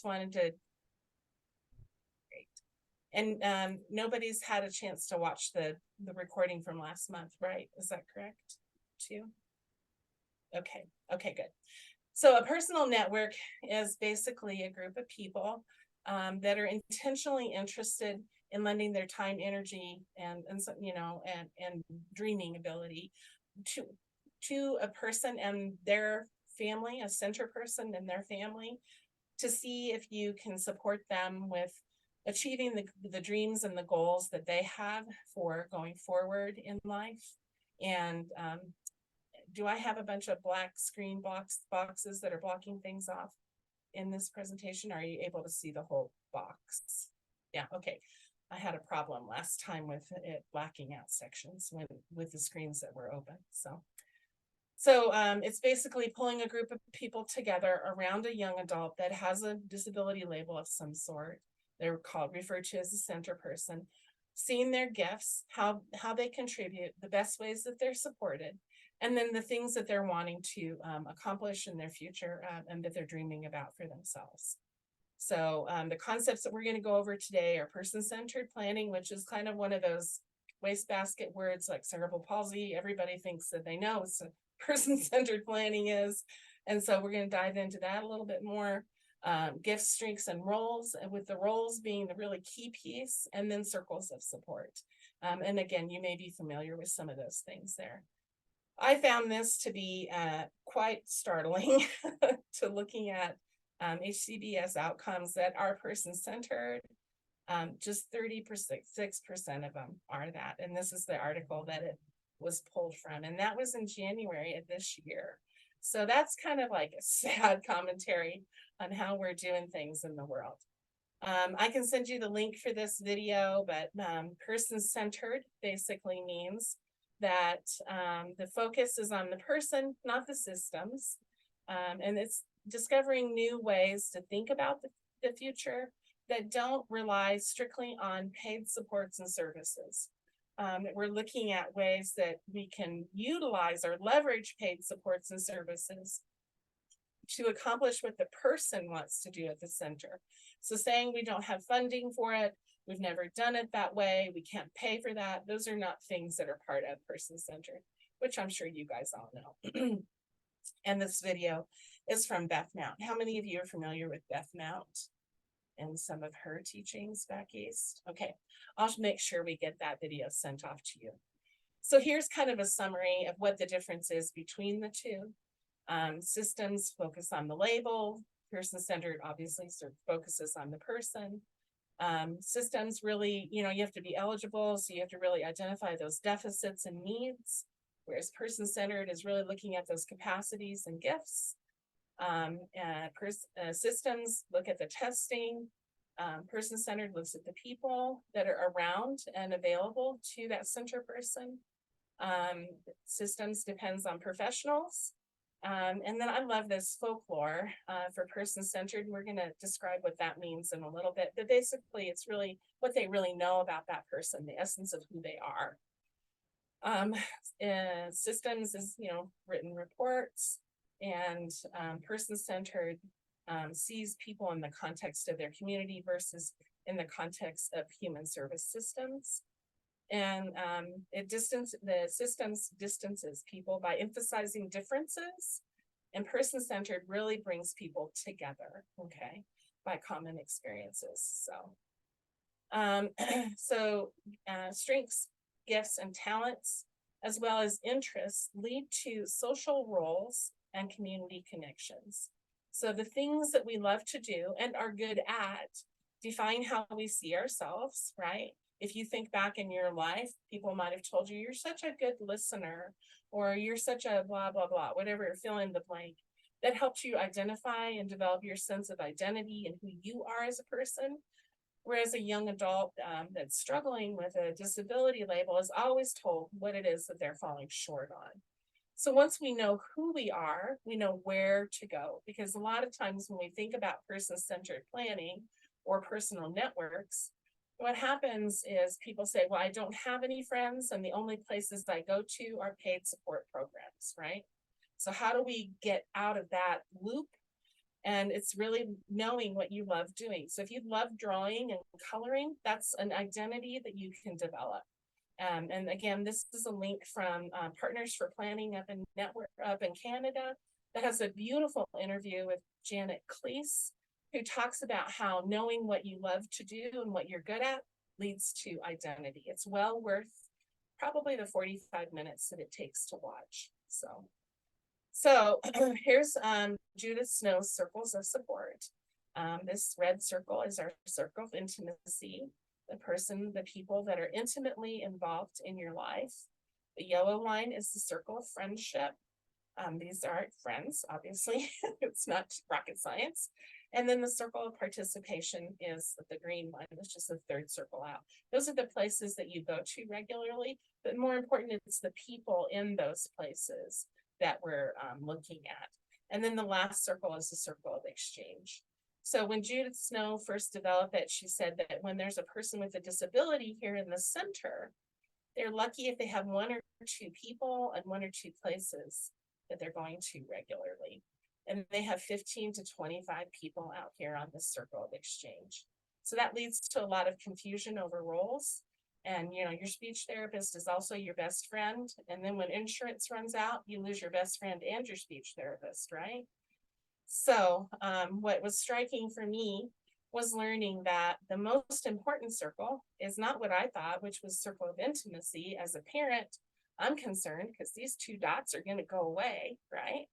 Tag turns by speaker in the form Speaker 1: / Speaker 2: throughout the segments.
Speaker 1: wanted to, great. And nobody's had a chance to watch the recording from last month, right? Is that correct too? Okay, okay, good. So a personal network is basically a group of people that are intentionally interested in lending their time, energy, and dreaming ability to a person and their family, a center person and their family, to see if you can support them with achieving the dreams and the goals that they have for going forward in life. And do I have a bunch of black screen boxes that are blocking things off in this presentation? Are you able to see the whole box? Yeah, okay. I had a problem last time with it blacking out sections with the screens that were open. So it's basically pulling a group of people together around a young adult that has a disability label of some sort. They're referred to as a center person, seeing their gifts, how they contribute, the best ways that they're supported, and then the things that they're wanting to accomplish in their future and that they're dreaming about for themselves. So the concepts that we're going to go over today are person-centered planning, which is kind of one of those wastebasket words like cerebral palsy. Everybody thinks that they know what person-centered planning is. And so we're going to dive into that a little bit more. Gifts, strengths, and roles, and with the roles being the really key piece, and then circles of support. And again, you may be familiar with some of those things there. I found this to be quite startling to looking at HCBS outcomes that are person-centered. Just 36% of them are that. And this is the article that it was pulled from. And that was in January of this year. So that's kind of like a sad commentary on how we're doing things in the world. I can send you the link for this video, but person-centered basically means that the focus is on the person, not the systems. And it's discovering new ways to think about the future that don't rely strictly on paid supports and services. We're looking at ways that we can utilize or leverage paid supports and services to accomplish what the person wants to do at the center. So saying we don't have funding for it, we've never done it that way, we can't pay for that, those are not things that are part of person-centered, which I'm sure you guys all know. And this video is from Beth Mount. How many of you are familiar with Beth Mount and some of her teachings back east? Okay, I'll make sure we get that video sent off to you. So here's kind of a summary of what the difference is between the two. Systems focus on the label, person-centered obviously focuses on the person. Systems really, you have to be eligible, so you have to really identify those deficits and needs, whereas person-centered is really looking at those capacities and gifts. Systems look at the testing. Person-centered looks at the people that are around and available to that center person. Systems depends on professionals. And then I love this folklore for person-centered. We're going to describe what that means in a little bit, but basically it's really what they really know about that person, the essence of who they are. Systems is, written reports, and person-centered sees people in the context of their community versus in the context of human service systems. And the systems distances people by emphasizing differences, and person-centered really brings people together, okay, by common experiences. So strengths, gifts, and talents, as well as interests, lead to social roles and community connections. So the things that we love to do and are good at define how we see ourselves, right? If you think back in your life, people might have told you, you're such a good listener, or you're such a blah, blah, blah, whatever, fill in the blank. That helps you identify and develop your sense of identity and who you are as a person. Whereas a young adult that's struggling with a disability label is always told what it is that they're falling short on. So once we know who we are, we know where to go. Because a lot of times when we think about person-centered planning or personal networks, what happens is people say, well, I don't have any friends, and the only places I go to are paid support programs, right? So how do we get out of that loop And it's really knowing what you love doing. So if you love drawing and coloring, that's an identity that you can develop. And again, this is a link from Partners for Planning up in Network up in Canada that has a beautiful interview with Janet Cleese, who talks about how knowing what you love to do and what you're good at leads to identity. It's well worth probably the 45 minutes that it takes to watch. So here's Judith Snow's Circles of Support. This red circle is our circle of intimacy, the people that are intimately involved in your life. The yellow line is the circle of friendship. These are friends, obviously. It's not rocket science. And then the circle of participation is the green line. It's just the third circle out. Those are the places that you go to regularly, but more important, it's the people in those places that we're looking at. And then the last circle is the circle of exchange. So when Judith Snow first developed it, she said that when there's a person with a disability here in the center, they're lucky if they have one or two people and one or two places that they're going to regularly. And they have 15 to 25 people out here on this circle of exchange. So that leads to a lot of confusion over roles. And your speech therapist is also your best friend. And then when insurance runs out, you lose your best friend and your speech therapist, right? So what was striking for me was learning that the most important circle is not what I thought, which was circle of intimacy. As a parent, I'm concerned because these two dots are going to go away, right?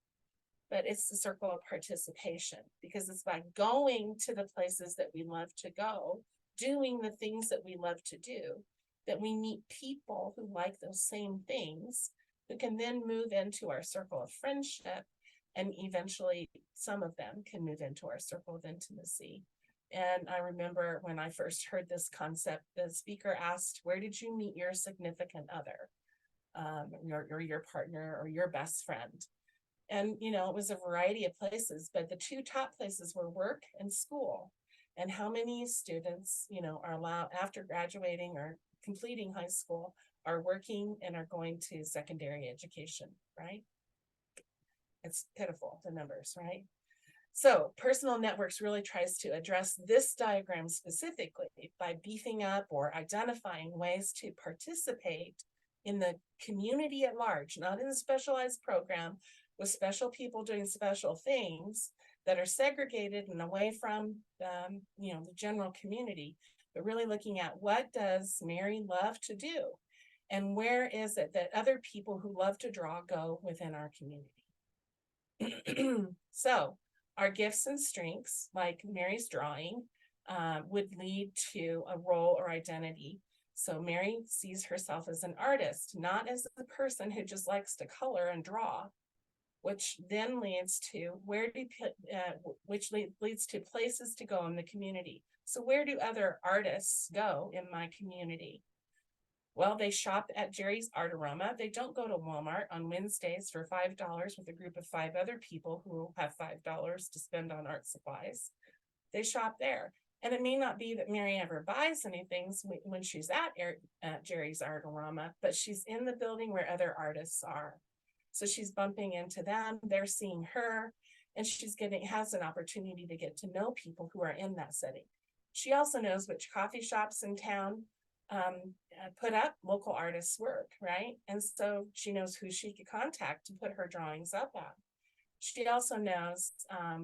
Speaker 1: But it's the circle of participation, because it's by going to the places that we love to go, doing the things that we love to do, that we meet people who like those same things, who can then move into our circle of friendship, and eventually some of them can move into our circle of intimacy. And I remember when I first heard this concept, the speaker asked, where did you meet your significant other, or your partner or your best friend? And, it was a variety of places, but the two top places were work and school. And how many students, are allowed after graduating or completing high school are working and are going to secondary education, right? It's pitiful, the numbers, right? So Personal Networks really tries to address this diagram specifically by beefing up or identifying ways to participate in the community at large, not in a specialized program with special people doing special things that are segregated and away from the general community, but really looking at what does Mary love to do, and where is it that other people who love to draw go within our community. So our gifts and strengths, like Mary's drawing, would lead to a role or identity. So Mary sees herself as an artist, not as a person who just likes to color and draw, which then leads to leads to places to go in the community. So where do other artists go in my community? Well, they shop at Jerry's Art Aroma. They don't go to Walmart on Wednesdays for $5 with a group of 5 other people who have $5 to spend on art supplies. They shop there. And it may not be that Mary ever buys anything when she's at Jerry's Art Aroma, but she's in the building where other artists are. So she's bumping into them, they're seeing her, and has an opportunity to get to know people who are in that setting. She also knows which coffee shops in town put up local artists' work, right? And so she knows who she could contact to put her drawings up at. She also knows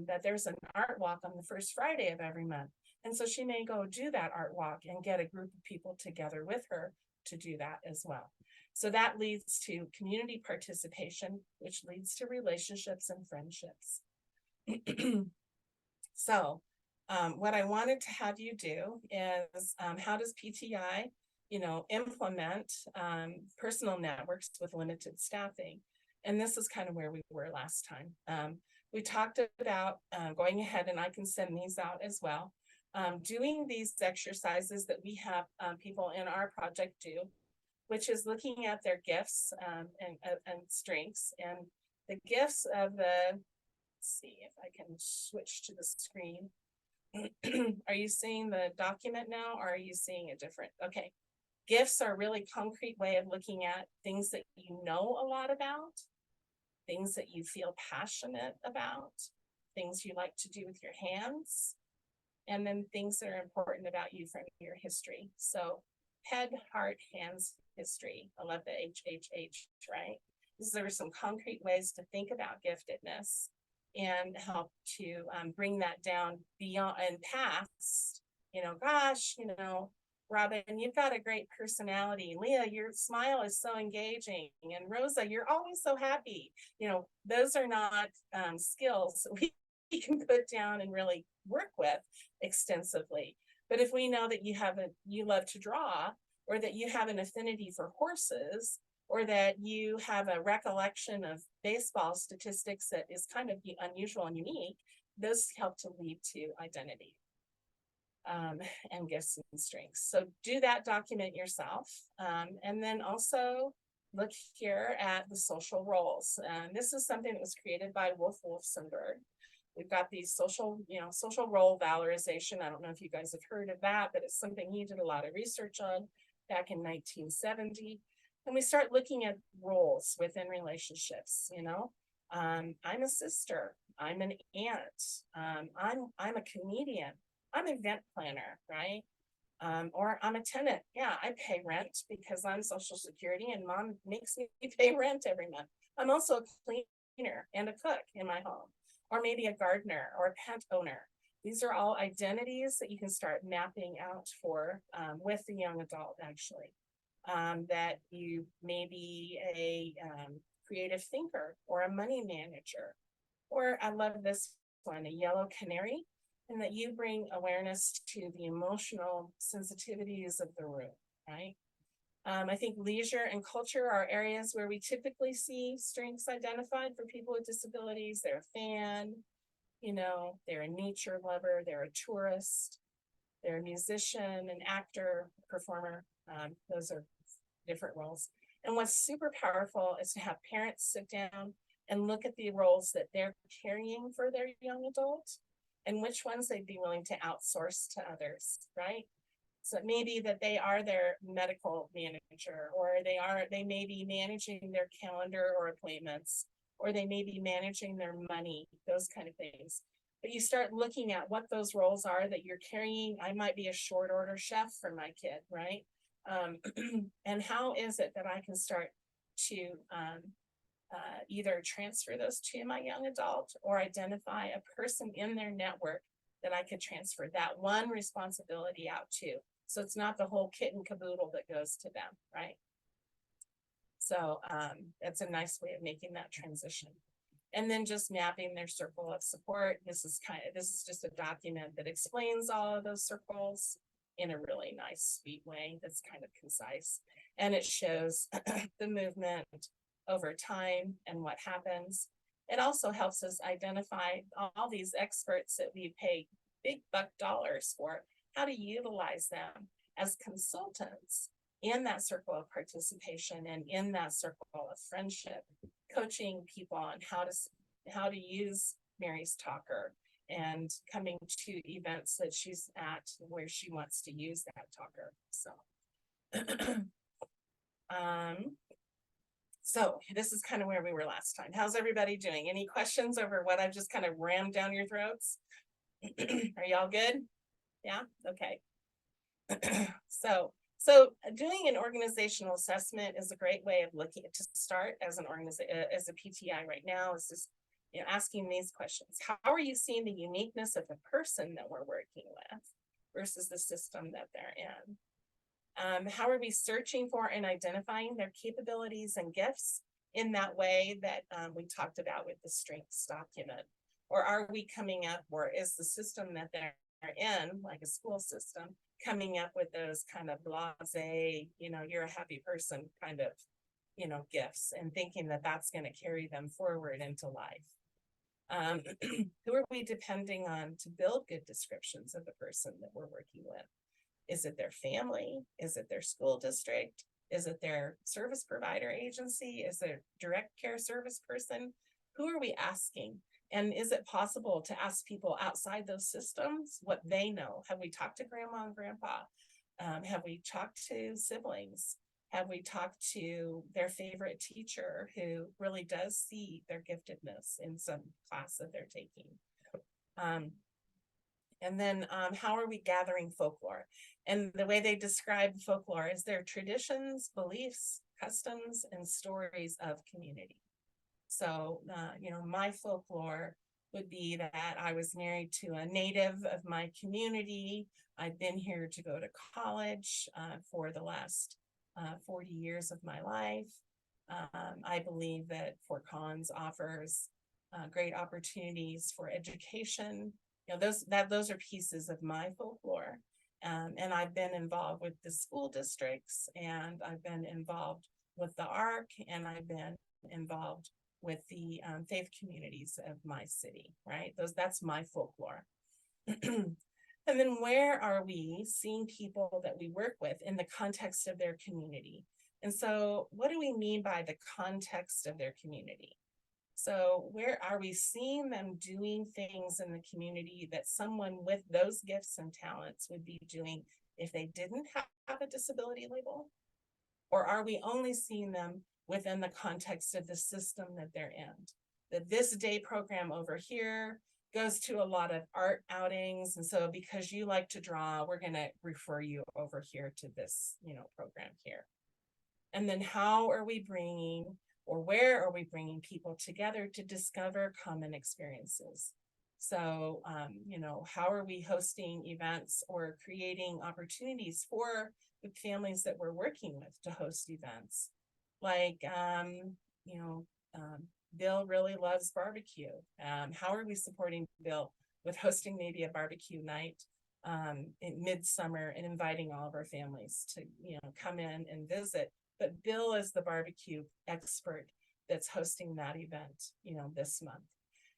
Speaker 1: that there's an art walk on the first Friday of every month. And so she may go do that art walk and get a group of people together with her to do that as well. So that leads to community participation, which leads to relationships and friendships. So what I wanted to have you do is how does PTI, implement personal networks with limited staffing? And this is kind of where we were last time. We talked about going ahead, and I can send these out as well, doing these exercises that we have people in our project do, which is looking at their gifts and strengths. And the gifts of let's see if I can switch to the screen. Are you seeing the document now, or are you seeing a different? Okay. Gifts are a really concrete way of looking at things that you know a lot about, things that you feel passionate about, things you like to do with your hands, and then things that are important about you from your history. So head, heart, hands, history. I love the HHH, right? These are some concrete ways to think about giftedness and help to bring that down beyond and past, gosh, Robin, you've got a great personality. Leah, your smile is so engaging. And Rosa, you're always so happy. Those are not skills we can put down and really work with extensively. But if we know that you love to draw, or that you have an affinity for horses, or that you have a recollection of baseball statistics that is kind of unusual and unique, those help to lead to identity. And gifts and strengths. So do that, document yourself. And then also look here at the social roles. And this is something that was created by Wolf Wolfsenberg. We've got these social role valorization. I don't know if you guys have heard of that, but it's something he did a lot of research on back in 1970. And we start looking at roles within relationships. I'm a sister. I'm an aunt. I'm a comedian. I'm an event planner, right? Or I'm a tenant. Yeah, I pay rent because I'm Social Security and mom makes me pay rent every month. I'm also a cleaner and a cook in my home, or maybe a gardener or a pet owner. These are all identities that you can start mapping out for with the young adult, actually. That you may be a creative thinker or a money manager, or I love this one, a yellow canary, and that you bring awareness to the emotional sensitivities of the room, right? I think leisure and culture are areas where we typically see strengths identified for people with disabilities. They're a fan, they're a nature lover, they're a tourist, they're a musician, an actor, performer. Those are different roles. And what's super powerful is to have parents sit down and look at the roles that they're carrying for their young adult and which ones they'd be willing to outsource to others, right? So maybe that they are their medical manager, or they may be managing their calendar or appointments, or they may be managing their money, those kind of things. But you start looking at what those roles are that you're carrying. I might be a short order chef for my kid, right? And how is it that I can start to either transfer those to my young adult or identify a person in their network that I could transfer that one responsibility out to. So it's not the whole kit and caboodle that goes to them, right? So that's a nice way of making that transition. And then just mapping their circle of support. This is just a document that explains all of those circles in a really nice, sweet way that's kind of concise. And it shows the movement over time and what happens. It also helps us identify all these experts that we pay big buck dollars for, how to utilize them as consultants in that circle of participation and in that circle of friendship, coaching people on how to use Mary's talker and coming to events that she's at where she wants to use that talker. So this is kind of where we were last time. How's everybody doing? Any questions over what I've just kind of rammed down your throats? Are y'all good? Yeah, okay. So doing an organizational assessment is a great way of looking to start as as a PTI right now. Is just asking these questions. How are you seeing the uniqueness of the person that we're working with versus the system that they're in? How are we searching for and identifying their capabilities and gifts in that way that we talked about with the strengths document? Or are we coming up, or is the system that they're in, like a school system, coming up with those kind of blasé, you're a happy person kind of, gifts, and thinking that that's going to carry them forward into life? Who are we depending on to build good descriptions of the person that we're working with? Is it their family? Is it their school district? Is it their service provider agency? Is it a direct care service person? Who are we asking? And is it possible to ask people outside those systems what they know? Have we talked to grandma and grandpa? Have we talked to siblings? Have we talked to their favorite teacher who really does see their giftedness in some class that they're taking? And then how are we gathering folklore? And the way they describe folklore is their traditions, beliefs, customs, and stories of community. So, my folklore would be that I was married to a native of my community. I've been here to go to college for the last 40 years of my life. I believe that Fort Collins offers great opportunities for education. Those are pieces of my folklore. And I've been involved with the school districts, and I've been involved with the ARC, and I've been involved with the faith communities of my city, right? That's my folklore. And then where are we seeing people that we work with in the context of their community? And so what do we mean by the context of their community? So where are we seeing them doing things in the community that someone with those gifts and talents would be doing if they didn't have a disability label? Or are we only seeing them within the context of the system that they're in? That this day program over here goes to a lot of art outings. And so because you like to draw, we're going to refer you over here to this, program here. And then how are we bringing, or where are we bringing people together to discover common experiences? So, how are we hosting events or creating opportunities for the families that we're working with to host events? Like, Bill really loves barbecue. How are we supporting Bill with hosting maybe a barbecue night in midsummer and inviting all of our families to, come in and visit? But Bill is the barbecue expert that's hosting that event, this month.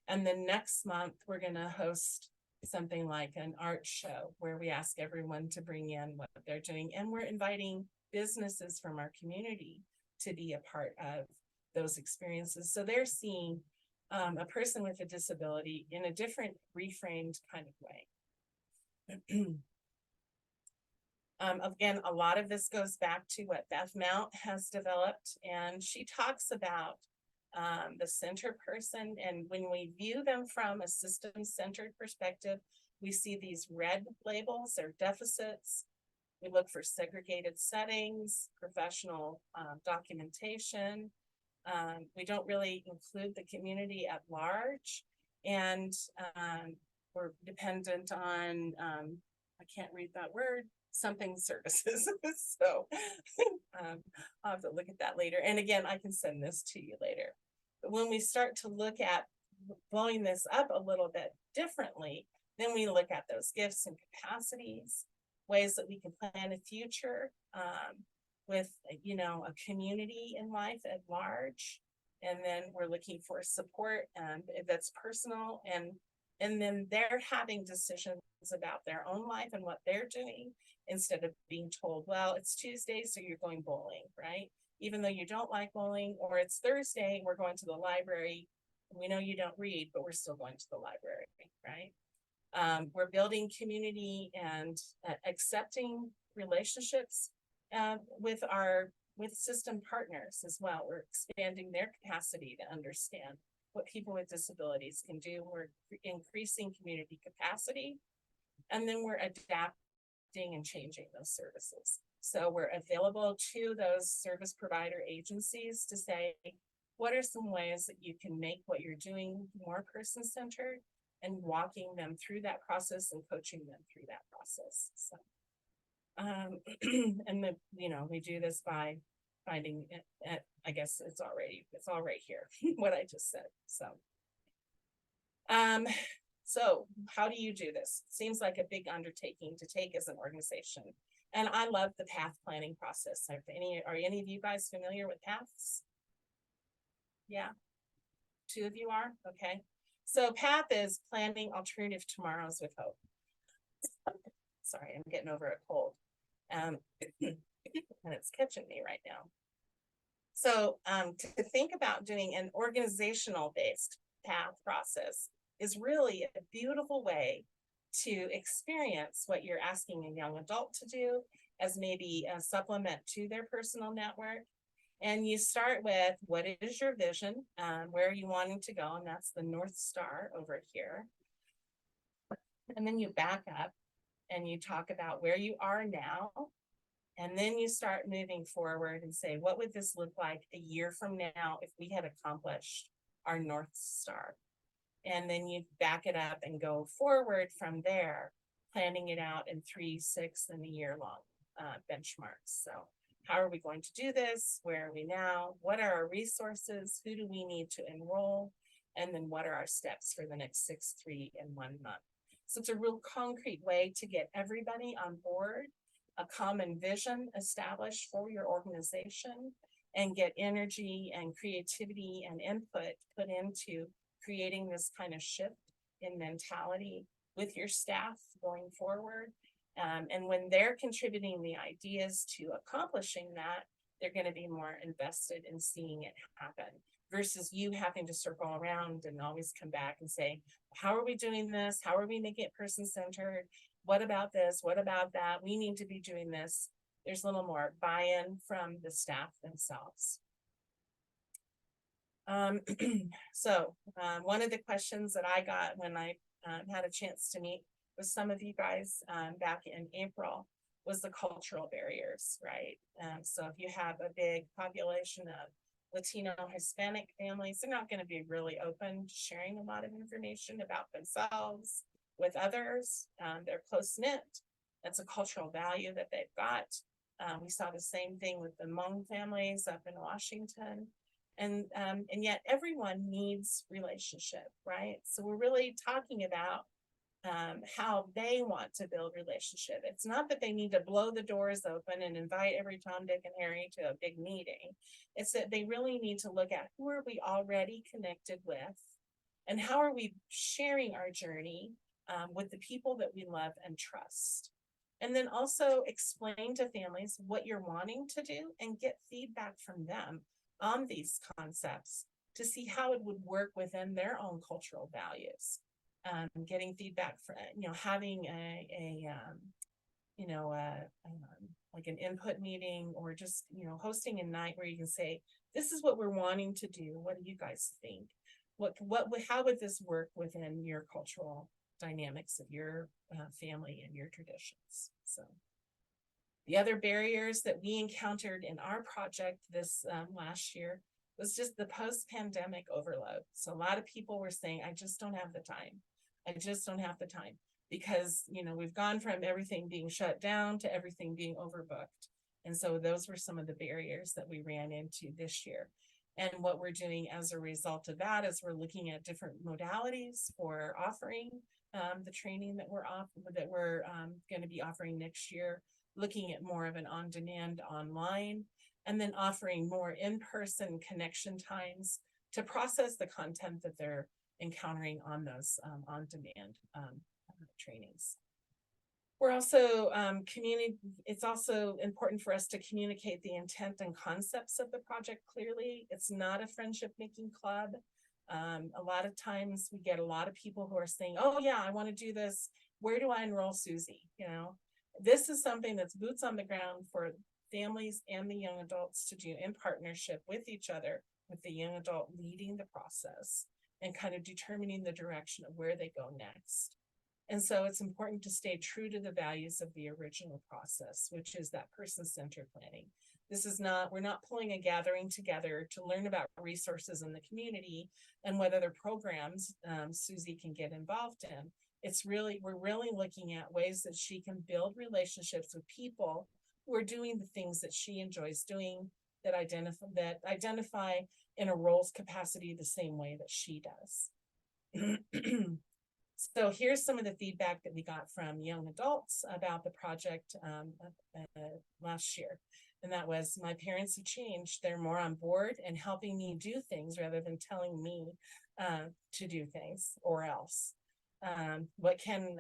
Speaker 1: And then next month, we're going to host something like an art show where we ask everyone to bring in what they're doing. And we're inviting businesses from our community to be a part of those experiences. So they're seeing a person with a disability in a different reframed kind of way. Again, a lot of this goes back to what Beth Mount has developed, and she talks about the center person. And when we view them from a system-centered perspective, we see these red labels or deficits. We look for segregated settings, professional documentation. We don't really include the community at large, and we're dependent on, I can't read that word, something services. So I'll have to look at that later. And again, I can send this to you later. But when we start to look at blowing this up a little bit differently, then we look at those gifts and capacities, ways that we can plan a future with, a community in life at large. And then we're looking for support that's personal, and then they're having decisions about their own life and what they're doing, instead of being told, well, it's Tuesday, so you're going bowling, right? Even though you don't like bowling, or it's Thursday, we're going to the library. We know you don't read, but we're still going to the library, right? We're building community and accepting relationships with system partners as well. We're expanding their capacity to understand what people with disabilities can do. We're increasing community capacity, and then we're adapting and changing those services. So we're available to those service provider agencies to say, what are some ways that you can make what you're doing more person-centered, and walking them through that process and coaching them through that process. So, and then, we do this by finding it, I guess it's all right here, what I just said. So how do you do this? It seems like a big undertaking to take as an organization. And I love the path planning process. Are any of you guys familiar with paths? Yeah, 2 of you are, okay. So PATH is Planning Alternative Tomorrows with Hope. Sorry, I'm getting over a cold. And it's catching me right now. So to think about doing an organizational based PATH process is really a beautiful way to experience what you're asking a young adult to do as maybe a supplement to their personal network. And you start with, what is your vision? Where are you wanting to go? And that's the North Star over here. And then you back up and you talk about where you are now. And then you start moving forward and say, what would this look like a year from now if we had accomplished our North Star? And then you back it up and go forward from there, planning it out in 3, 6, and a year long benchmarks. So how are we going to do this? Where are we now? What are our resources? Who do we need to enroll? And then what are our steps for the next 6, 3, and 1 month? So it's a real concrete way to get everybody on board, a common vision established for your organization, and get energy and creativity and input put into creating this kind of shift in mentality with your staff going forward. And when they're contributing the ideas to accomplishing that, they're going to be more invested in seeing it happen versus you having to circle around and always come back and say, how are we doing this? How are we making it person-centered? What about this? What about that? We need to be doing this. There's a little more buy-in from the staff themselves. So one of the questions that I got when I had a chance to meet with some of you guys back in April was the cultural barriers, right? So if you have a big population of Latino, Hispanic families, they're not going to be really open to sharing a lot of information about themselves with others. They're close-knit. That's a cultural value that they've got. We saw the same thing with the Hmong families up in Washington. And yet everyone needs relationship, right? So we're really talking about how they want to build relationship. It's not that they need to blow the doors open and invite every Tom, Dick, and Harry to a big meeting. It's that they really need to look at who are we already connected with and how are we sharing our journey with the people that we love and trust. And then also explain to families what you're wanting to do and get feedback from them on these concepts to see how it would work within their own cultural values. Getting feedback from, having like an input meeting or just, hosting a night where you can say, this is what we're wanting to do. What do you guys think? How would this work within your cultural dynamics of your family and your traditions? So the other barriers that we encountered in our project this last year was just the post-pandemic overload. So a lot of people were saying, I just don't have the time. I just don't have the time because, we've gone from everything being shut down to everything being overbooked. And so those were some of the barriers that we ran into this year. And what we're doing as a result of that is we're looking at different modalities for offering the training that we're going to be offering next year, looking at more of an on-demand online, and then offering more in-person connection times to process the content that they're encountering on those on-demand trainings. We're also it's also important for us to communicate the intent and concepts of the project clearly. It's not a friendship making club. A lot of times we get a lot of people who are saying, oh yeah, I want to do this. Where do I enroll Susie? This is something that's boots on the ground for families and the young adults to do in partnership with each other, with the young adult leading the process and kind of determining the direction of where they go next. And so it's important to stay true to the values of the original process, which is that person-centered planning. We're not pulling a gathering together to learn about resources in the community and what other programs Susie can get involved in. We're really looking at ways that she can build relationships with people who are doing the things that she enjoys doing, that identify in a roles capacity the same way that she does. So here's some of the feedback that we got from young adults about the project last year. And that was, my parents have changed. They're more on board and helping me do things rather than telling me to do things or else. What can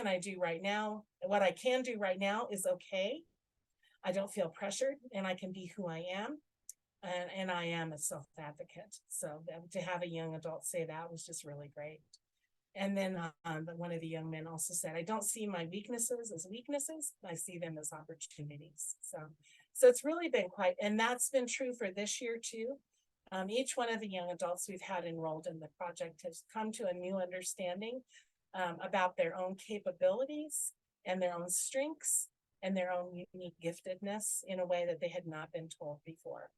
Speaker 1: I do right now? What I can do right now is okay. I don't feel pressured and I can be who I am. And I am a self-advocate. So to have a young adult say that was just really great. And then one of the young men also said, I don't see my weaknesses as weaknesses. I see them as opportunities. So it's really been and that's been true for this year too. Each one of the young adults we've had enrolled in the project has come to a new understanding about their own capabilities and their own strengths and their own unique giftedness in a way that they had not been told before.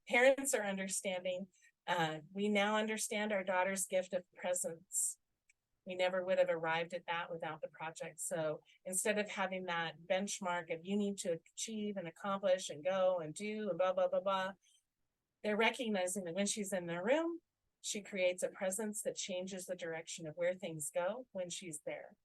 Speaker 1: Parents are understanding. We now understand our daughter's gift of presence. We never would have arrived at that without the project. So instead of having that benchmark of you need to achieve and accomplish and go and do and blah, blah, blah, blah, they're recognizing that when she's in the room, she creates a presence that changes the direction of where things go when she's there.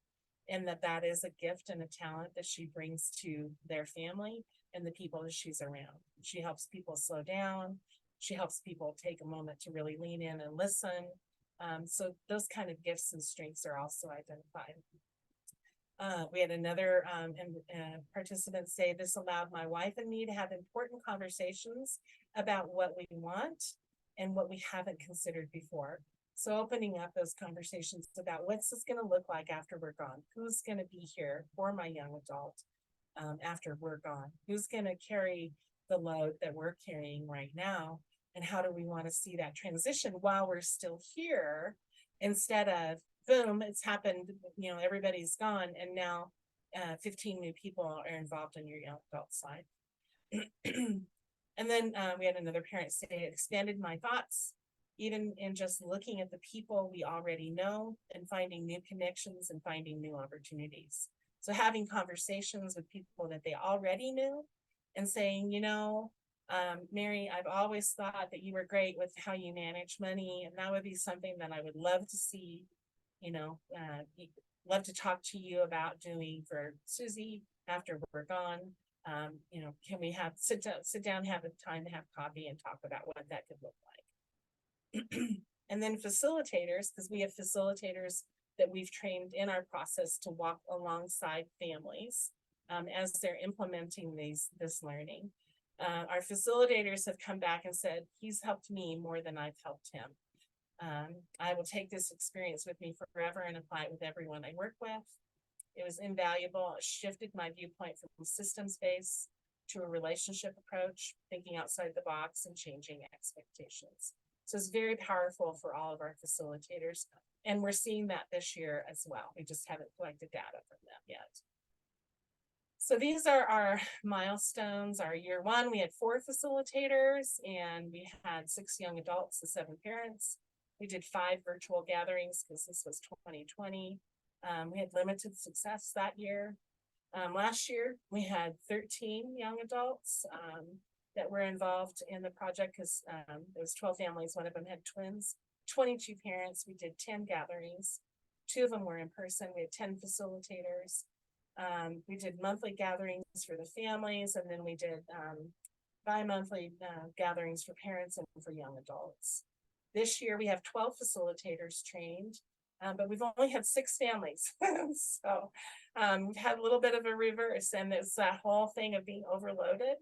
Speaker 1: And that is a gift and a talent that she brings to their family and the people that she's around. She helps people slow down. She helps people take a moment to really lean in and listen. So those kind of gifts and strengths are also identified. We had another participant say, this allowed my wife and me to have important conversations about what we want and what we haven't considered before. So opening up those conversations about what's this going to look like after we're gone? Who's going to be here for my young adult after we're gone? Who's going to carry the load that we're carrying right now? And how do we want to see that transition while we're still here, instead of boom, it's happened, everybody's gone, and now 15 new people are involved in your young adult side. And then we had another parent say, it expanded my thoughts, even in just looking at the people we already know and finding new connections and finding new opportunities. So having conversations with people that they already knew and saying, Mary, I've always thought that you were great with how you manage money, and that would be something that I would love to see, love to talk to you about doing for Susie after we're gone. Can we sit down, have a time to have coffee and talk about what that could look like? And then facilitators, because we have facilitators that we've trained in our process to walk alongside families as they're implementing this learning. Our facilitators have come back and said, he's helped me more than I've helped him. I will take this experience with me forever and apply it with everyone I work with. It was invaluable. It shifted my viewpoint from systems-based to a relationship approach, thinking outside the box and changing expectations. So it's very powerful for all of our facilitators. And we're seeing that this year as well. We just haven't collected data from them yet. So these are our milestones. Our year one, we had 4 facilitators and we had 6 young adults and 7 parents. We did 5 virtual gatherings because this was 2020. We had limited success that year. Last year, we had 13 young adults that were involved in the project because there was 12 families. One of them had twins, 22 parents. We did 10 gatherings. 2 of them were in person. We had 10 facilitators. We did monthly gatherings for the families, and then we did bi-monthly gatherings for parents and for young adults. This year, we have 12 facilitators trained, but we've only had 6 families. So we've had a little bit of a reverse, and it's that whole thing of being overloaded.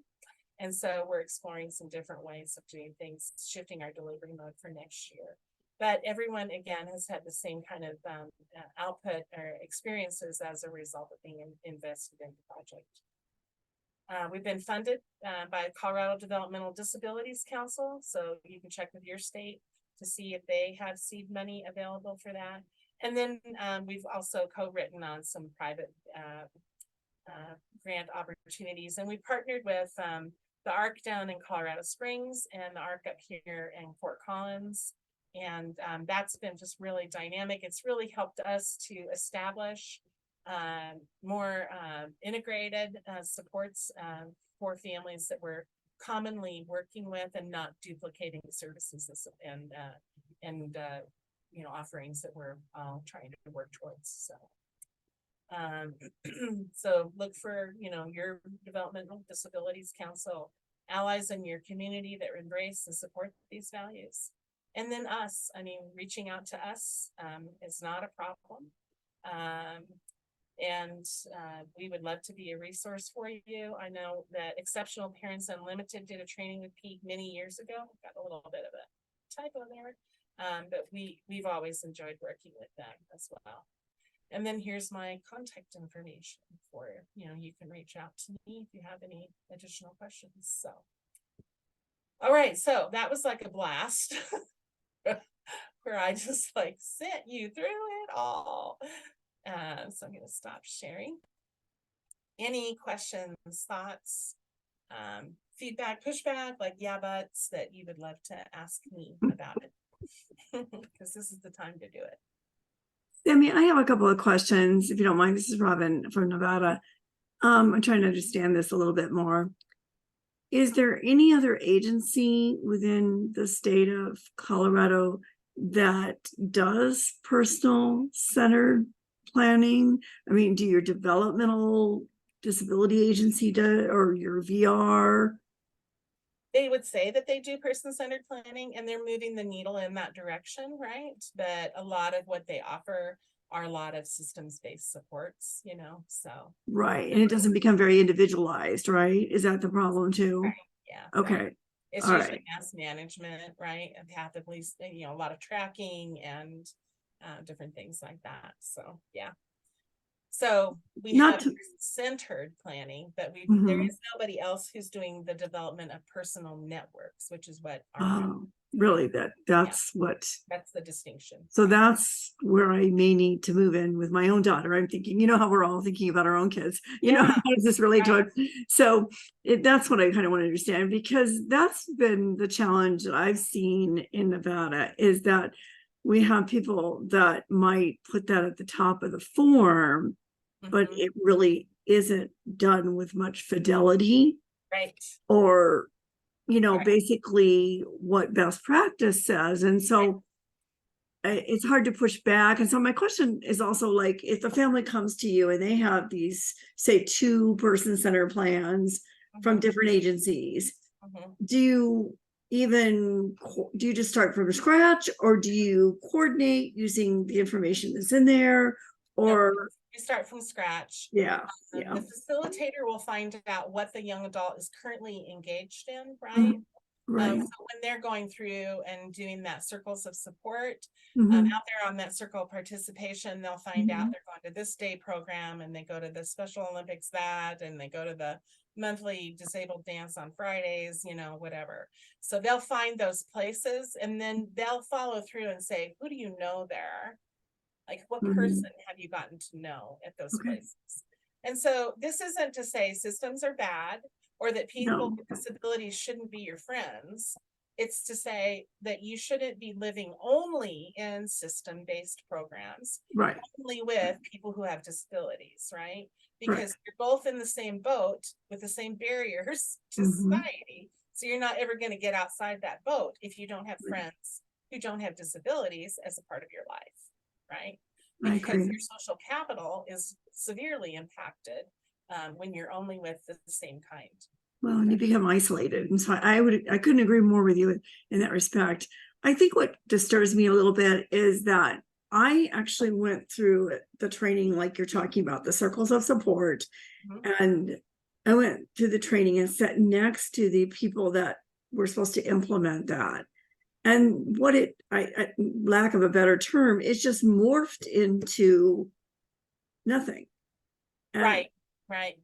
Speaker 1: And so we're exploring some different ways of doing things, shifting our delivery mode for next year. But everyone, again, has had the same kind of output or experiences as a result of being invested in the project. We've been funded by Colorado Developmental Disabilities Council, so you can check with your state to see if they have seed money available for that. And then we've also co-written on some private grant opportunities, and we partnered with the ARC down in Colorado Springs and the ARC up here in Fort Collins. And that's been just really dynamic. It's really helped us to establish more integrated supports for families that we're commonly working with and not duplicating services and offerings that we're all trying to work towards. So look for your Developmental Disabilities Council allies in your community that embrace and support these values. And then us, reaching out to us is not a problem. We would love to be a resource for you. I know that Exceptional Parents Unlimited did a training with Pete many years ago. Got a little bit of a typo there, but we've always enjoyed working with them as well. And then here's my contact information for you can reach out to me if you have any additional questions. So, all right, so that was like a blast. Where I just sent you through at all. So I'm going to stop sharing. Any questions, thoughts, feedback, pushback, like yeah buts that you would love to ask me about it? Because this is the time to do it.
Speaker 2: Sami, I have a couple of questions, if you don't mind. This is Robin from Nevada. I'm trying to understand this a little bit more. Is there any other agency within the state of Colorado that does personal centered planning? I mean, do your developmental disability agency do, or your VR?
Speaker 1: They would say that they do person-centered planning and they're moving the needle in that direction, right? But a lot of what they offer are a lot of systems-based supports, you know, so.
Speaker 2: Right, and it doesn't become very individualized, right? Is that the problem too?
Speaker 1: Right. Yeah.
Speaker 2: Okay.
Speaker 1: Right. It's
Speaker 2: All
Speaker 1: usually
Speaker 2: right.
Speaker 1: mass management, right? And pathically, you know, a lot of tracking and different things like that. So yeah. So we
Speaker 2: Not
Speaker 1: have
Speaker 2: to,
Speaker 1: centered planning, but there
Speaker 2: mhm.
Speaker 1: is nobody else who's doing the development of personal networks, which is what our
Speaker 2: Oh, really? That's what.
Speaker 1: that's the distinction.
Speaker 2: So
Speaker 1: right?
Speaker 2: that's where I may need to move in with my own daughter. I'm thinking, you know how we're all thinking about our own kids. You know,
Speaker 1: Yeah.
Speaker 2: how does this relate to
Speaker 1: Right.
Speaker 2: it? So that's what I kind of want to understand, because that's been the challenge that I've seen in Nevada, is that we have people that might put that at the top of the form, but
Speaker 1: Mhm.
Speaker 2: it really isn't done with much fidelity,
Speaker 1: Right.
Speaker 2: or you know,
Speaker 1: Right.
Speaker 2: basically what best practice says. And so it's hard to push back. And so my question is also, like, if a family comes to you and they have these, say, 2-person-centered plans from
Speaker 1: Mhm.
Speaker 2: different agencies,
Speaker 1: Mhm.
Speaker 2: do you do you just start from scratch, or do you coordinate using the information that's in there?
Speaker 1: Nope.
Speaker 2: Or
Speaker 1: You start from scratch.
Speaker 2: yeah, yeah.
Speaker 1: The facilitator will find out what the young adult is currently engaged in, right?
Speaker 2: Mhm. Right.
Speaker 1: So when they're going through and doing that circles of support,
Speaker 2: Mhm.
Speaker 1: out there on that circle of participation, they'll find out
Speaker 2: Mhm.
Speaker 1: they're going to this day program and they go to the Special Olympics that, and they go to the monthly disabled dance on Fridays, you know, whatever. So they'll find those places and then they'll follow through and say, who do you know there? Like, what
Speaker 2: Mhm.
Speaker 1: person have you gotten to know at those
Speaker 2: Okay.
Speaker 1: places? And so this isn't to say systems are bad or that people
Speaker 2: No.
Speaker 1: with disabilities shouldn't be your friends. It's to say that you shouldn't be living only in system-based programs,
Speaker 2: Right.
Speaker 1: only with people who have disabilities, right?
Speaker 2: Right.
Speaker 1: Because you're both in the same boat with the same barriers to
Speaker 2: Mhm.
Speaker 1: society. So you're not ever going to get outside that boat if you don't have friends who don't have disabilities as a part of your life, right?
Speaker 2: I
Speaker 1: Because
Speaker 2: agree.
Speaker 1: your social capital is severely impacted when you're only with the same kind.
Speaker 2: Well, and you become isolated. And so I couldn't agree more with you in that respect. I think what disturbs me a little bit is that I actually went through the training, like you're talking about, the circles of support.
Speaker 1: Mhm.
Speaker 2: And I went through the training and sat next to the people that were supposed to implement that. And what lack of a better term, it's just morphed into nothing. And
Speaker 1: Right, right.
Speaker 2: I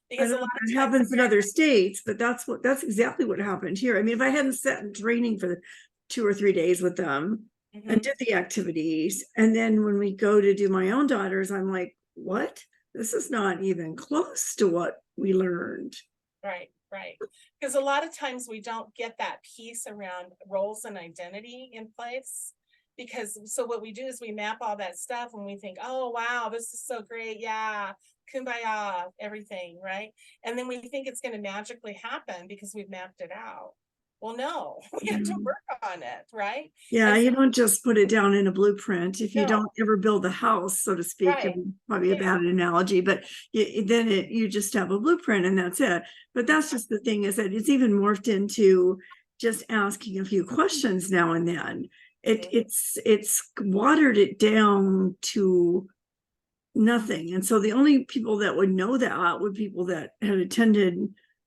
Speaker 1: Because
Speaker 2: don't
Speaker 1: a
Speaker 2: know
Speaker 1: lot
Speaker 2: if
Speaker 1: of
Speaker 2: that
Speaker 1: times,
Speaker 2: happens in other states, but that's exactly what happened here. I mean, if I hadn't sat in training for 2 or 3 days with them and
Speaker 1: Mhm.
Speaker 2: did the activities, and then when we go to do my own daughters, I'm like, what? This is not even close to what we learned.
Speaker 1: Right, right. Because a lot of times we don't get that piece around roles and identity in place. Because so what we do is we map all that stuff and we think, oh wow, this is so great. Yeah, kumbaya, everything, right? And then we think it's going to magically happen because we've mapped it out. Well, no, we have to work on it, right?
Speaker 2: Yeah,
Speaker 1: And so
Speaker 2: you don't just put it down in a blueprint. If you
Speaker 1: no,
Speaker 2: don't ever build a house, so to speak,
Speaker 1: right.
Speaker 2: probably a
Speaker 1: Yeah.
Speaker 2: bad analogy, but you just have a blueprint and that's it. But that's just the thing, is that it's even morphed into just asking a few questions now and then.
Speaker 1: Mhm.
Speaker 2: It's watered it down to nothing. And so the only people that would know that would people that had attended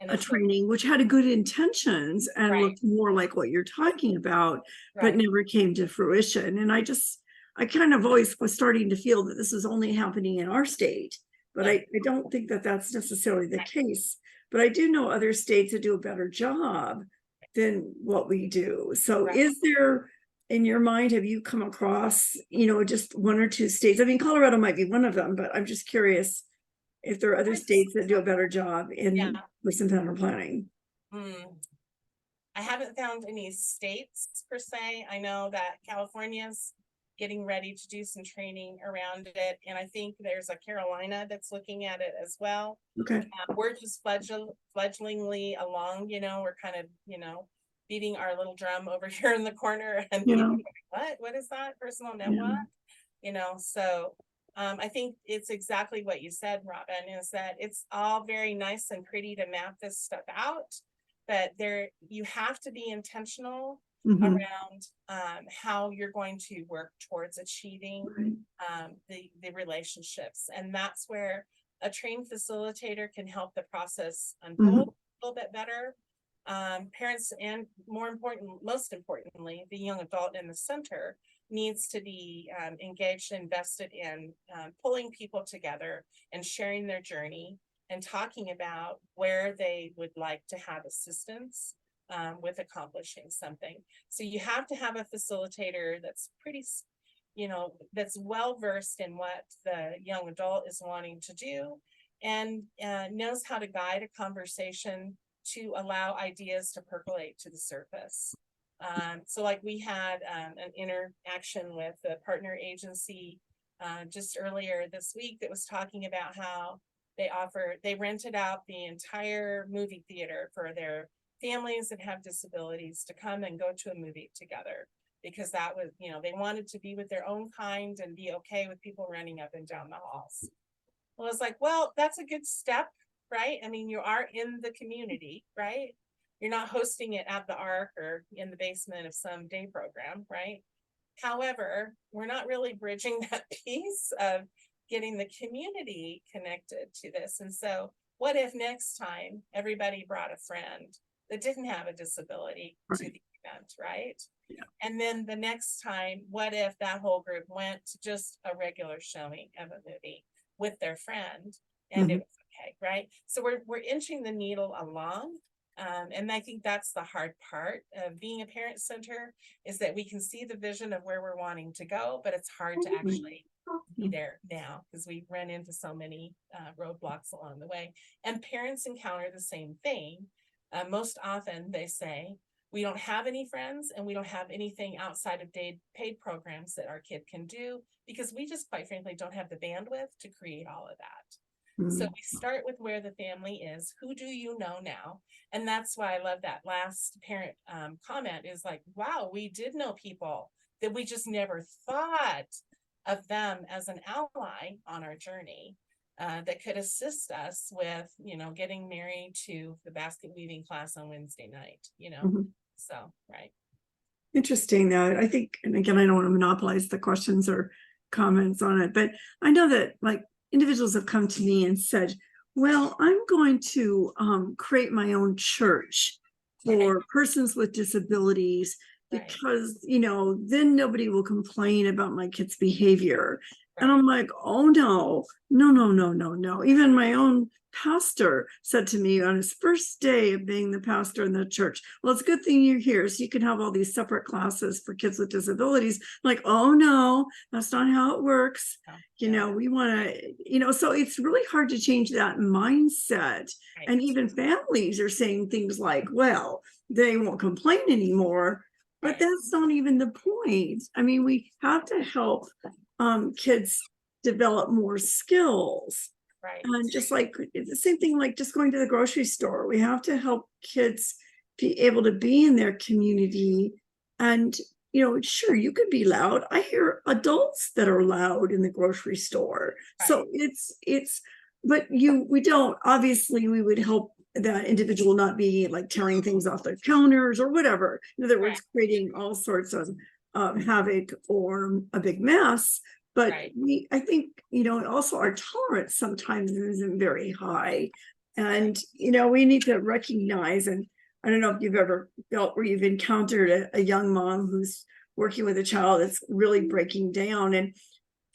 Speaker 1: And
Speaker 2: a
Speaker 1: it's so
Speaker 2: training which had a good intentions and
Speaker 1: right,
Speaker 2: looked more like what you're talking about, but
Speaker 1: right.
Speaker 2: never came to fruition. And I kind of always was starting to feel that this was only happening in our state, but
Speaker 1: No,
Speaker 2: I don't think that that's necessarily the
Speaker 1: right,
Speaker 2: case. But I do know other states that do a better job than what we do. So
Speaker 1: right.
Speaker 2: is there in your mind, have you come across, just one or two states? I mean, Colorado might be one of them, but I'm just curious if there are other states that do a better job
Speaker 1: Yeah.
Speaker 2: with centennial planning.
Speaker 1: I haven't found any states per se. I know that California's getting ready to do some training around it. And I think there's a Carolina that's looking at it as well.
Speaker 2: Okay.
Speaker 1: We're just fledglingly along, we're kind of, beating our little drum over here in the corner and what is that personal network? So I think it's exactly what you said, Robin, is that it's all very nice and pretty to map this stuff out, but you have to be intentional around how you're going to work towards achieving the relationships. And that's where a trained facilitator can help the process unfold a little bit better. Parents, and most importantly, the young adult in the center needs to be engaged, invested in pulling people together and sharing their journey and talking about where they would like to have assistance with accomplishing something. So you have to have a facilitator that's pretty, that's well-versed in what the young adult is wanting to do and knows how to guide a conversation to allow ideas to percolate to the surface. So like we had an interaction with the partner agency just earlier this week that was talking about how they rented out the entire movie theater for their families that have disabilities to come and go to a movie together, because that was, they wanted to be with their own kind and be okay with people running up and down the halls. Well, it's like, well, that's a good step, right? I mean, you are in the community, right? You're not hosting it at the Ark or in the basement of some day program, right? However, we're not really bridging that piece of getting the community connected to this. And so what if next time everybody brought a friend that didn't have a disability to the event, right?
Speaker 2: Yeah.
Speaker 1: And then the next time, what if that whole group went to just a regular showing of a movie with their friend and it was okay, right? So we're inching the needle along. And I think that's the hard part of being a parent center, is that we can see the vision of where we're wanting to go, but it's hard to actually be there now because we run into so many roadblocks along the way. And parents encounter the same thing. Most often they say, we don't have any friends and we don't have anything outside of paid programs that our kid can do, because we just quite frankly don't have the bandwidth to create all of that. So we start with where the family is. Who do you know now? And that's why I love that last parent comment, is like, wow, we did know people that we just never thought of them as an ally on our journey that could assist us with, getting married to the basket weaving class on Wednesday night, So, right.
Speaker 2: Interesting that I think, and again, I don't want to monopolize the questions or comments on it, but I know that like individuals have come to me and said, well, I'm going to create my own church for persons with disabilities because, then nobody will complain about my kid's behavior. And I'm like, oh, no. Even my own pastor said to me on his first day of being the pastor in the church, well, it's a good thing you're here so you can have all these separate classes for kids with disabilities. I'm like, oh, no, that's not how it works. We want to, so it's really hard to change that mindset. And even families are saying things like, well, they won't complain anymore. But that's not even the point. I mean, we have to help kids develop more skills. And just like the same thing, like just going to the grocery store, we have to help kids be able to be in their community. And, sure, you could be loud. I hear adults that are loud in the grocery store. So but we don't, obviously we would help that individual not be like tearing things off their counters or whatever. In other words, creating all sorts of havoc or a big mess. But I think, also our tolerance sometimes isn't very high. And, we need to recognize, and I don't know if you've ever felt where you've encountered a young mom who's working with a child that's really breaking down. And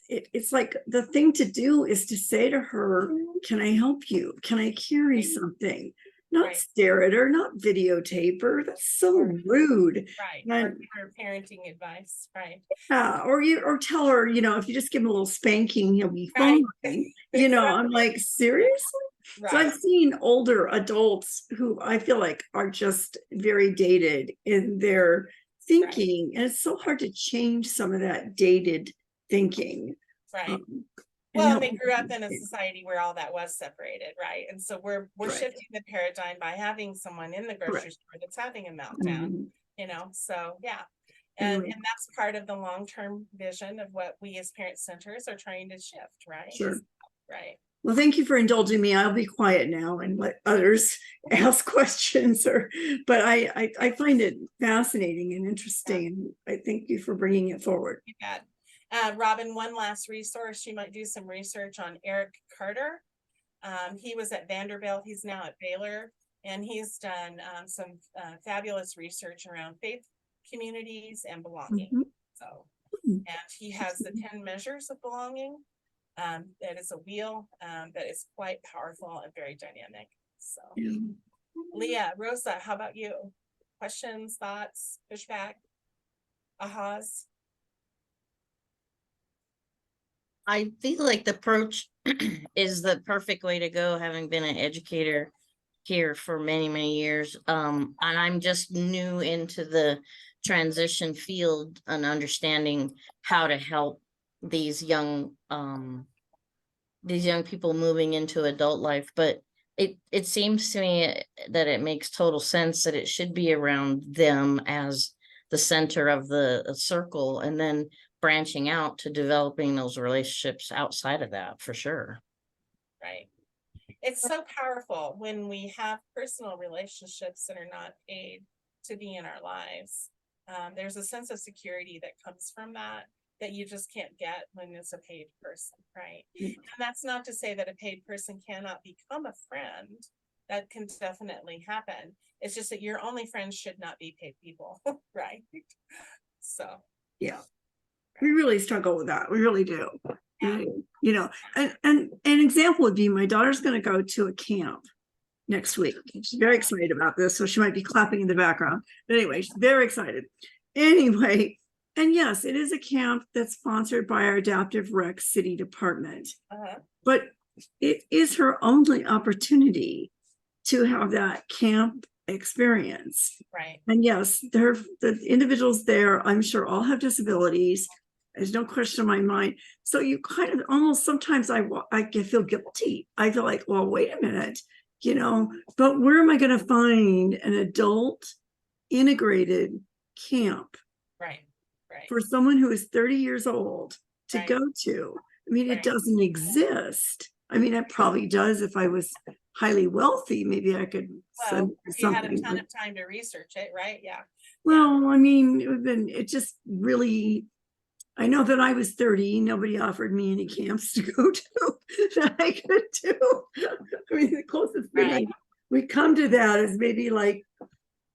Speaker 2: it's like the thing to do is to say to her, can I help you? Can I carry something? not
Speaker 1: Right.
Speaker 2: stare at her, not videotape her. That's so rude.
Speaker 1: Right,
Speaker 2: And,
Speaker 1: or give her parenting advice, right?
Speaker 2: or tell her, if you just give him a little spanking, he'll be
Speaker 1: Right.
Speaker 2: fine. I'm
Speaker 1: Exactly.
Speaker 2: like, seriously? So
Speaker 1: Right,
Speaker 2: I've seen older adults who I feel like are just very dated in their thinking, and it's so hard to change some of that dated thinking.
Speaker 1: right.
Speaker 2: Um, and
Speaker 1: Well, and
Speaker 2: help
Speaker 1: they grew
Speaker 2: people
Speaker 1: up in a
Speaker 2: understand.
Speaker 1: society where all that was separated, right? And so we're
Speaker 2: Right.
Speaker 1: shifting the paradigm by having someone in the grocery
Speaker 2: Correct.
Speaker 1: store that's having a meltdown,
Speaker 2: Mhm.
Speaker 1: so yeah. And
Speaker 2: Anyway,
Speaker 1: that's part of the long-term vision of what we as parent centers are trying to shift, right?
Speaker 2: sure.
Speaker 1: Right.
Speaker 2: Well, thank you for indulging me. I'll be quiet now and let others ask questions. But I find it fascinating and interesting, and I thank you for bringing it forward.
Speaker 1: You bet. Robin, one last resource, you might do some research on Eric Carter. He was at Vanderbilt, he's now at Baylor, and he's done some fabulous research around faith communities and belonging.
Speaker 2: Mhm.
Speaker 1: So,
Speaker 2: Mhm.
Speaker 1: and he has the 10 measures of belonging. That is a wheel that is quite powerful and very dynamic. So,
Speaker 2: Yeah.
Speaker 1: Leah, Rosa, how about you? Questions, thoughts, pushback, ahas?
Speaker 3: I feel like the approach is the perfect way to go, having been an educator here for many, many years. And I'm just new into the transition field and understanding how to help these young people moving into adult life. But it seems to me that it makes total sense that it should be around them as the center of the circle, and then branching out to developing those relationships outside of that, for sure.
Speaker 1: Right. It's so powerful when we have personal relationships that are not paid to be in our lives. There's a sense of security that comes from that you just can't get when it's a paid person, right? And that's not to say that a paid person cannot become a friend. That can definitely happen. It's just that your only friends should not be paid people, right? So
Speaker 2: Yeah. We really struggle with that. We really do.
Speaker 1: yeah.
Speaker 2: And an example would be my daughter's going to go to a camp next week. She's very excited about this, so she might be clapping in the background. But anyway, she's very excited. Anyway, and yes, it is a camp that's sponsored by our Adaptive Rec City Department. But it is her only opportunity to have that camp experience.
Speaker 1: Right.
Speaker 2: And yes, the individuals there, I'm sure, all have disabilities. There's no question in my mind. So you kind of almost sometimes I feel guilty. I feel like, well, wait a minute, but where am I going to find an adult integrated camp
Speaker 1: Right. Right.
Speaker 2: for someone who is 30 years old to
Speaker 1: Right.
Speaker 2: go to? I mean,
Speaker 1: Right.
Speaker 2: it doesn't exist. I mean, it probably does if I was highly wealthy. Maybe I could send
Speaker 1: Well, you had a
Speaker 2: something.
Speaker 1: ton of time to research it, right? Yeah.
Speaker 2: Well, I mean, it just really, I know that I was 30, nobody offered me any camps to go to that I could do. I mean, the closest thing
Speaker 1: Right.
Speaker 2: we come to that is maybe like,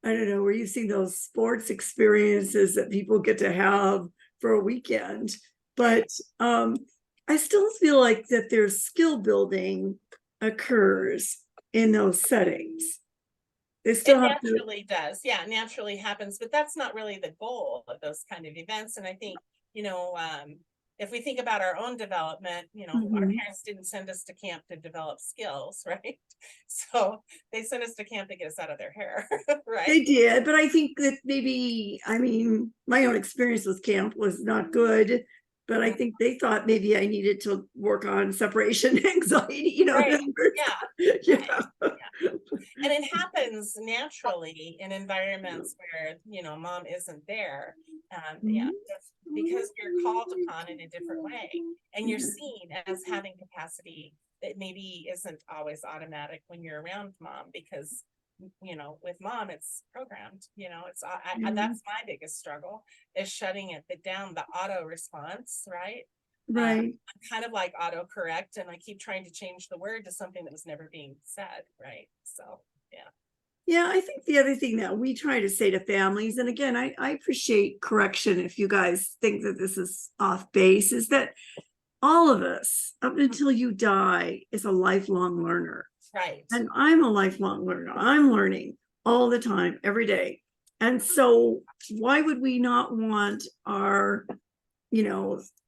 Speaker 2: I don't know, where you see those sports experiences that people get to have for a weekend. But I still feel like that there's skill building occurs in those settings. They still
Speaker 1: It
Speaker 2: have to.
Speaker 1: naturally does. Yeah, it naturally happens, but that's not really the goal of those kind of events. And I think, if we think about our own development, our parents didn't send us to camp to develop skills, right? So they sent us to camp to get us out of their hair, right?
Speaker 2: They did, but I think that maybe, I mean, my own experience with camp was not good, but I think they thought maybe I needed to work on separation anxiety,
Speaker 1: Right. Yeah.
Speaker 2: Yeah.
Speaker 1: And it happens naturally in environments where, mom isn't there. Yeah, because you're called upon in a different way and you're seen as having capacity that maybe isn't always automatic when you're around mom, because with mom it's programmed, it's that's my biggest struggle, is shutting it down, the auto response, right?
Speaker 2: Right.
Speaker 1: Kind of like autocorrect, and I keep trying to change the word to something that was never being said, right? So yeah.
Speaker 2: Yeah, I think the other thing that we try to say to families, and again, I appreciate correction if you guys think that this is off base, is that all of us, up until you die, is a lifelong learner.
Speaker 1: Right.
Speaker 2: And I'm a lifelong learner. I'm learning all the time, every day. And so why would we not want our,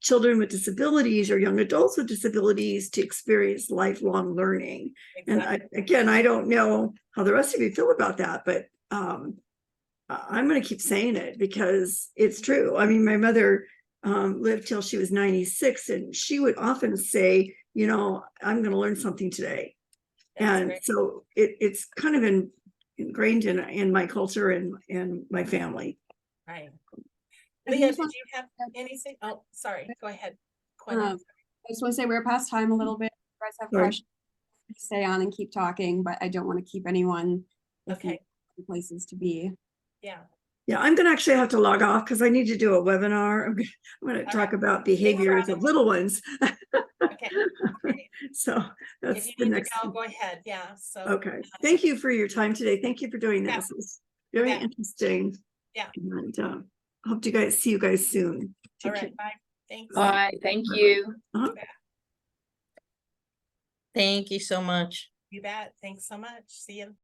Speaker 2: children with disabilities or young adults with disabilities to experience lifelong learning?
Speaker 1: Exactly.
Speaker 2: And I don't know how the rest of you feel about that, but I'm going to keep saying it because it's true. I mean, my mother lived till she was 96, and she would often say, I'm going to learn something today.
Speaker 1: That's
Speaker 2: And
Speaker 1: great.
Speaker 2: so it's kind of ingrained in my culture and my family.
Speaker 1: Right.
Speaker 4: I
Speaker 1: Leah,
Speaker 4: just
Speaker 1: did
Speaker 4: want-
Speaker 1: you have anything? Oh, sorry. Go ahead.
Speaker 4: I just want to say we're past time a little bit. If you guys have
Speaker 2: Sorry.
Speaker 4: questions, stay on and keep talking, but I don't want to keep anyone with
Speaker 1: Okay.
Speaker 4: places to be.
Speaker 1: Yeah.
Speaker 2: Yeah, I'm gonna actually have to log off because I need to do a webinar. I'm gonna
Speaker 1: All
Speaker 2: talk
Speaker 1: right.
Speaker 2: about behaviors of
Speaker 1: Robin.
Speaker 2: little ones.
Speaker 1: Okay. Great.
Speaker 2: So
Speaker 1: If
Speaker 2: that's
Speaker 1: you
Speaker 2: the
Speaker 1: need
Speaker 2: next.
Speaker 1: to go ahead. Yeah. So.
Speaker 2: Okay, thank you for your time today. Thank you for doing
Speaker 1: Yeah.
Speaker 2: this. It's very
Speaker 1: Yeah.
Speaker 2: interesting.
Speaker 1: Yeah.
Speaker 2: And hope to see you guys soon.
Speaker 1: All
Speaker 2: Take care.
Speaker 1: right. Bye. Thanks.
Speaker 5: Bye, thank
Speaker 2: Bye-bye.
Speaker 5: you.
Speaker 2: Uh-huh.
Speaker 3: Thank you so much.
Speaker 1: You bet. Thanks so much. See you.